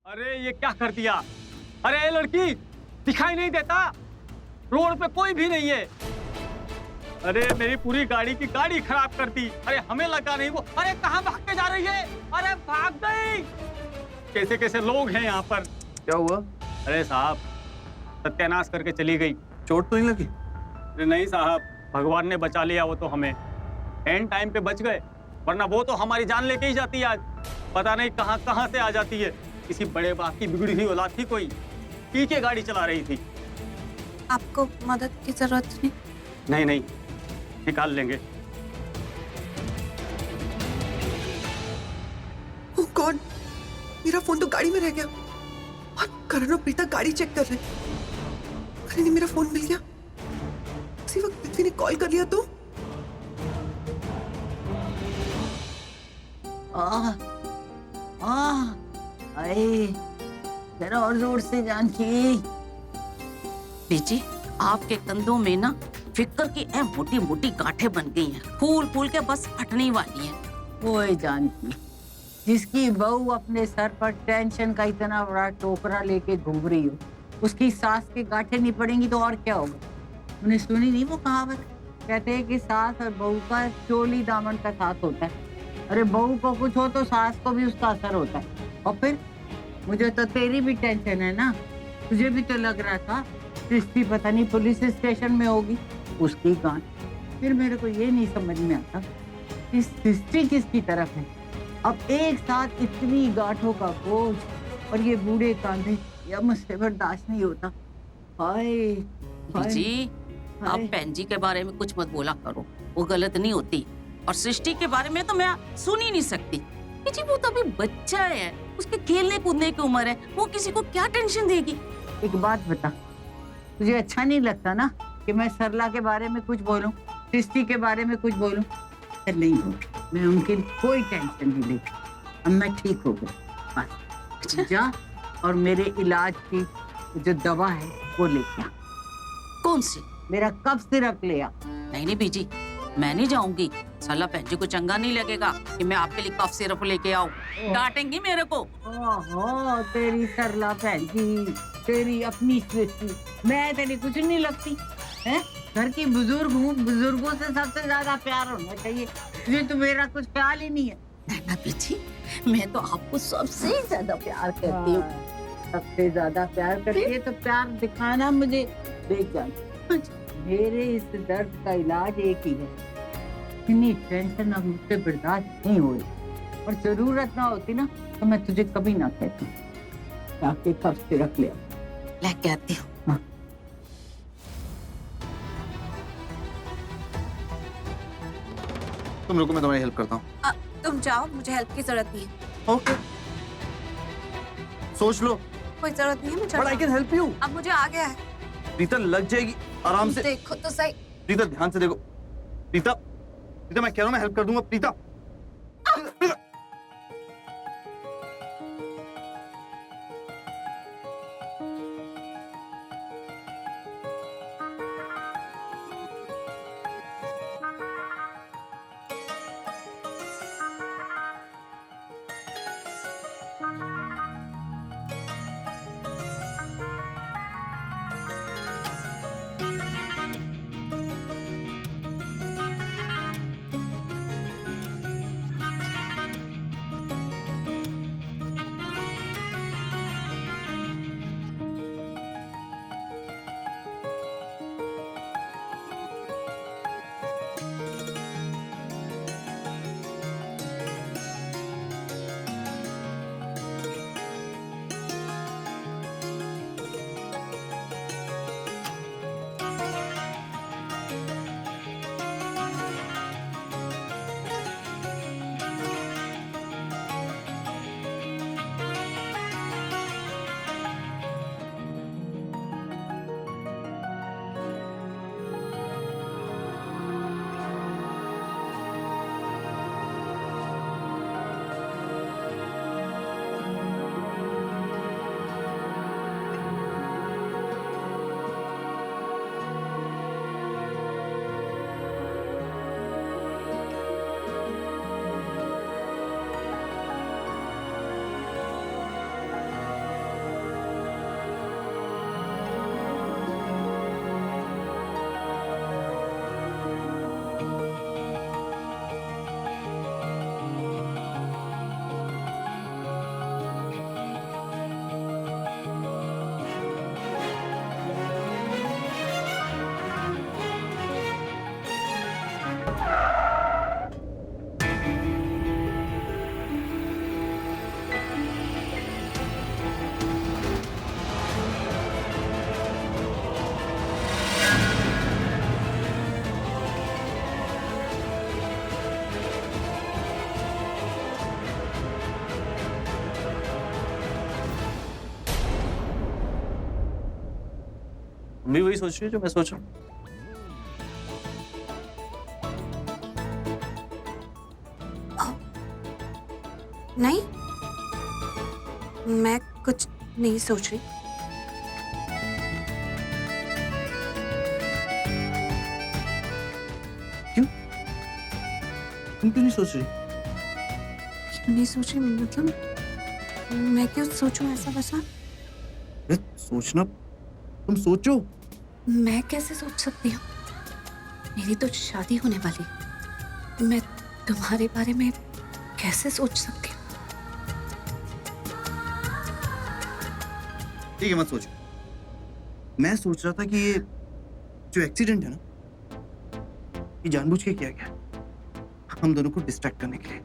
अरे ये क्या कर दिया? अरे ये लड़की दिखाई नहीं देता, रोड पे कोई भी नहीं है। अरे मेरी पूरी गाड़ी की गाड़ी खराब कर दी। अरे हमें लगा नहीं वो। अरे कहाँ भाग के जा रही है? अरे भाग गई। कैसे कैसे लोग हैं यहाँ पर। क्या हुआ? अरे साहब सत्यानाश करके चली गई। चोट तो नहीं लगी? अरे नहीं साहब, भगवान ने बचा लिया वो तो हमें। एंड टाइम पे बच गए, वरना वो तो हमारी जान लेके ही जाती है आज। पता नहीं कहाँ कहाँ से आ जाती है। किसी बड़े बाप की बिगड़ी हुई औलाद थी कोई, पी के गाड़ी चला रही थी। आपको मदद की जरूरत नहीं? नहीं नहीं, निकाल लेंगे। ओह गॉड, मेरा फोन तो गाड़ी में रह गया और करण और प्रीता गाड़ी चेक कर रहे हैं। अरे नहीं, मेरा फोन मिल गया। उसी वक्त पृथ्वी ने कॉल कर लिया तो। अरे जरा और जोर से जानकी। बेटी, आपके कंधों में ना फिक्र की मोटी मोटी गांठें बन गई हैं, फूल फूल के बस फटने वाली हैं। ओए जानकी, जिसकी बहू अपने सर पर टेंशन का इतना बड़ा टोकरा लेके घूम रही हो, उसकी सास के गांठें नहीं पड़ेंगी तो और क्या होगा? उन्हें सुनी नहीं वो कहावत? कहते हैं कि सास और बहू का चोली दामन का साथ होता है। अरे बहू को कुछ हो तो सास को भी उसका असर होता है। और फिर मुझे तो तेरी भी टेंशन है ना। तुझे भी तो लग रहा था सृष्टि पता नहीं पुलिस स्टेशन में होगी, उसकी गांठ। फिर मेरे को ये नहीं समझ में आता कि सृष्टि किसकी तरफ है। अब एक साथ इतनी गांठों का बोझ और ये बूढ़े कांधे, या मुझसे बर्दाश्त नहीं होता। हाय जी, आप बहन जी के बारे में कुछ मत बोला करो, वो गलत नहीं होती। और सृष्टि के बारे में तो मैं सुन ही नहीं सकती। जी वो तो अभी बच्चा है, उसके खेलने कूदने की उम्र है, वो किसी को क्या टेंशन देगी। एक बात बता, तुझे अच्छा नहीं लगता ना कि मैं सरला के बारे में कुछ बोलूं, सृष्टि के बारे में कुछ बोलूं? नहीं हो, मैं उनकी कोई टेंशन नहीं लेती। अब मैं ठीक हो गई, बस जा और मेरे इलाज की जो दवा है वो लेके आ। कौन सी? मेरा कफ सिरप ले आ। नहीं नहीं बीजी, मैं नहीं जाऊंगी। साला बहन जी को चंगा नहीं लगेगा कि मैं आपके लिए कफ सिरप लेके आऊं। डांटेंगी मेरे को। ओहो, तेरी सरला बहन जी, तेरी अपनी सृष्टि, मैं तेरी कुछ नहीं लगती है। घर की बुजुर्ग हूँ, बुजुर्गों से सबसे ज्यादा प्यार होना चाहिए। तुझे तो मेरा कुछ ख्याल ही नहीं है। ना बीजी, मैं तो आपको सबसे ज्यादा प्यार करती हूँ। सबसे ज्यादा प्यार करती है तो प्यार दिखाना मुझे। देख जान, मेरे इस दर्द का इलाज एक ही है। इतनी टेंशन अब मुझसे बर्दाश्त नहीं हो रही, और जरूरत ना होती ना तो मैं तुझे कभी ना कहती। जाके कब से रख ले, लेके आती हूँ। हाँ। तुम रुको, मैं तुम्हारी हेल्प करता हूँ। तुम जाओ, मुझे हेल्प की जरूरत नहीं है। ओके, सोच लो। कोई जरूरत नहीं है, मैं but I can help you. अब मुझे आ गया है। प्रीता लग जाएगी, आराम से। देखो तो सही। प्रीता ध्यान से देखो। प्रीता, प्रीता मैं कह रहा हूँ मैं हेल्प कर दूंगा। प्रीता, प्रीता। तुम भी वही सोच रही हो जो मैं सोच रहा हूँ? नहीं, मैं कुछ नहीं सोच रही। तुम क्यों नहीं सोच रही? क्यों नहीं सोच रही मतलब मैं क्यों सोचूं ऐसा वैसा? अरे सोचना, तुम सोचो। मैं कैसे सोच सकती हूँ? मेरी तो शादी होने वाली है। मैं तुम्हारे बारे में कैसे सोच सकती हूँ? ठीक है, मत सोचो। मैं सोच रहा था कि ये जो एक्सीडेंट है ना, ये जानबूझ के किया गया, हम दोनों को डिस्ट्रैक्ट करने के लिए।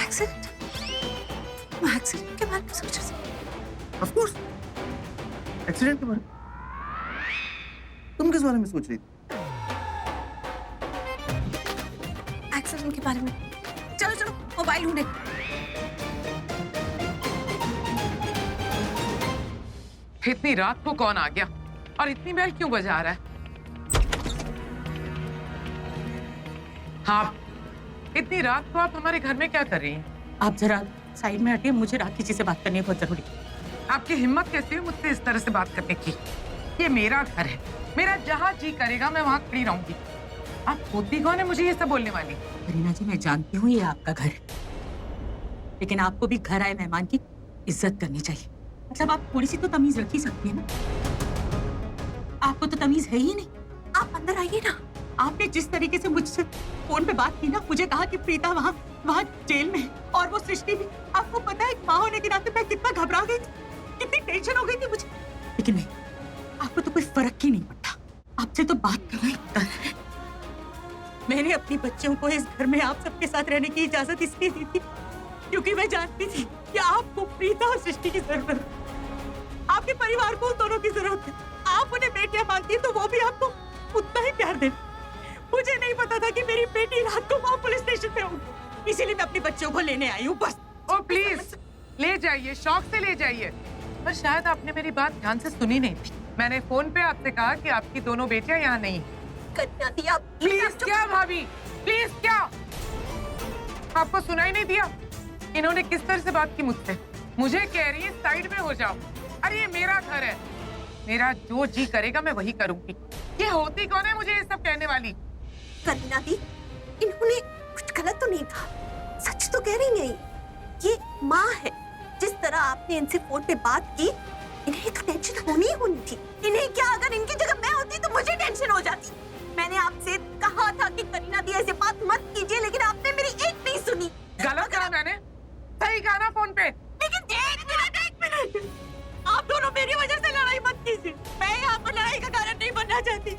एक्सीडेंट? तुम एक्सीडेंट के बारे में सोच रही थी? ऑफ कोर्स, एक्सीडेंट के बारे में। तुम किस बारे में सोच रही थी? एक्सीडेंट के बारे में। चलो चलो मोबाइल ढूंढे। इतनी रात को कौन आ गया और इतनी बेल क्यों बजा रहा है? हाँ, इतनी रात को आप हमारे घर में क्या कर रही हैं? आप जरा साइड में हटिए, मुझे राखी जी से बात करनी है बहुत जरूरी। आपकी हिम्मत कैसे हुई मुझसे इस तरह से बात करने की? ये मेरा घर है, मेरा जहाँ जी करेगा मैं वहाँ खड़ी रहूंगी। आप होती कौन है मुझे ये सब बोलने वाली? करीना जी, मैं जानती हूँ ये आपका घर है, लेकिन आपको भी घर आए मेहमान की इज्जत करनी चाहिए। मतलब आप थोड़ी सी तो तमीज रख ही सकती है ना। आपको तो तमीज है ही नहीं। आप अंदर आइए ना। आपने जिस तरीके से मुझसे फोन पे बात की ना, मुझे कहा कि प्रीता वहाँ जेल में है और वो सृष्टि भी। आपको पता है एक माँ होने के नाते मैं कितना घबरा गई थी, कितनी टेंशन हो गई थी मुझे। लेकिन नहीं, आपको तो कोई फर्क ही नहीं पड़ता। आपसे तो बात करना ही पड़ता है। मैंने अपनी बच्चों को इस घर में आप सबके साथ रहने की इजाजत इसलिए दी थी क्योंकि मैं जानती थी कि आपको प्रीता और सृष्टि की जरूरत है। आपके परिवार को उन दोनों की जरूरत है। आप उन्हें बेटियां मांगती हैं तो वो भी आपको उतना ही प्यार दें। मुझे नहीं पता था कि मेरी बेटी रात को वहाँ पुलिस स्टेशन पे होगी, इसीलिए मैं अपनी बच्चों को लेने आई हूँ बस। ओ प्लीज ले जाइए, शौक से ले जाइए। पर शायद आपने मेरी बात ध्यान से सुनी नहीं थी। मैंने फोन पे आपसे कहा कि आपकी दोनों बेटियां यहाँ नहीं हैं। कन्या दी, आप प्लीज क्या भाभी, प्लीज क्या? आपको सुनाई नहीं दिया इन्होंने किस तरह से बात की मुझसे? मुझे कह रही है साइड में हो जाओ। अरे ये मेरा घर है, मेरा जो जी करेगा मैं वही करूंगी। ये होती कौन है मुझे ये सब कहने वाली? कन्या दी, इन्होंने कुछ गलत तो नहीं कहा, सच तो कह रही है। ये माँ है। जिस तरह आपने इनसे फोन पे बात की, इन्हें तो टेंशन होनी ही होनी थी। इन्हें क्या, अगर इनकी जगह मैं होती तो मुझे टेंशन हो जाती। मैंने आपसे कहा था कि करीना दी ऐसे बात मत कीजिए, लेकिन आपने मेरी एक नहीं सुनी। गलत कहा मैंने? सही कहा ना फोन पे? लेकिन एक मिनट, आप दोनों मेरी वजह से लड़ाई मत कीजिए। मैं यहाँ पर लड़ाई का कारण नहीं बनना चाहती।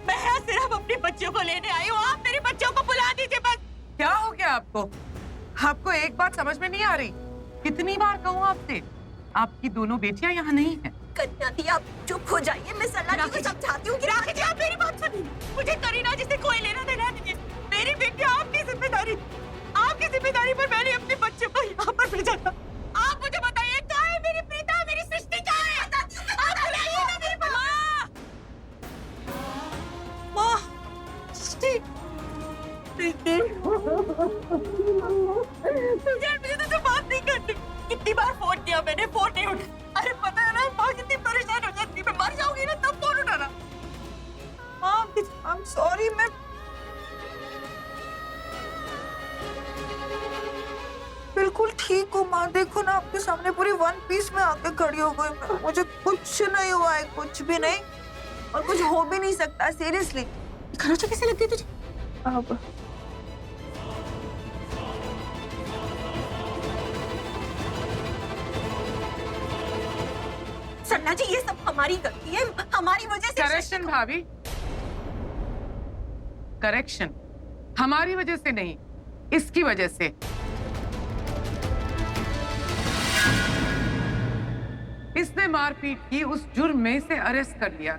मैं यहाँ सिर्फ अपने बच्चों को लेने आई हूँ। आप मेरे बच्चों को बुला दीजिए बस। क्या हो गया आपको? आपको एक बात समझ में नहीं आ रही? कितनी बार कहूँ आपसे, आपकी दोनों बेटियां यहाँ नहीं हैं। कन्या दी, आप चुप हो जाइए। मैं सल्ला जी को समझाती हूँ कि राखी जी, आप मेरी बात सुनिए। मुझे करीना जी से कोई लेना देना नहीं है। मेरी बेटी आपकी जिम्मेदारी, आपकी जिम्मेदारी पर मैंने अपने बच्चे को यहाँ पर भेजा था। आप मुझे बताइए, कहाँ है मेरी प्रीता, मेरी सृष्टि कहाँ है? आप बुलाइए ना मेरी माँ। माँ, सृष्टि, मुझे तो बात नहीं करनी। कितनी बार फोन किया मैंने, फोन नहीं उठा। अरे पता है ना माँ कितनी परेशान हो जाती है। मैं मर जाऊंगी ना तब फोन उठाना। माँ, आई एम सॉरी। मैं बिल्कुल ठीक हूँ माँ। देखो ना, आपके सामने पूरी वन पीस में आके खड़ी हो गई। मुझे कुछ नहीं हुआ है, कुछ भी नहीं, और कुछ हो भी नहीं सकता। सीरियसली। खरोचा कैसे लगती है तुझे? अब सन्ना जी, ये सब हमारी गलती है, हमारी वजह से। करेक्शन भाभी, करेक्शन हमारी वजह से नहीं, इसकी वजह से। इसने मारपीट की, उस जुर्म में इसे अरेस्ट कर लिया।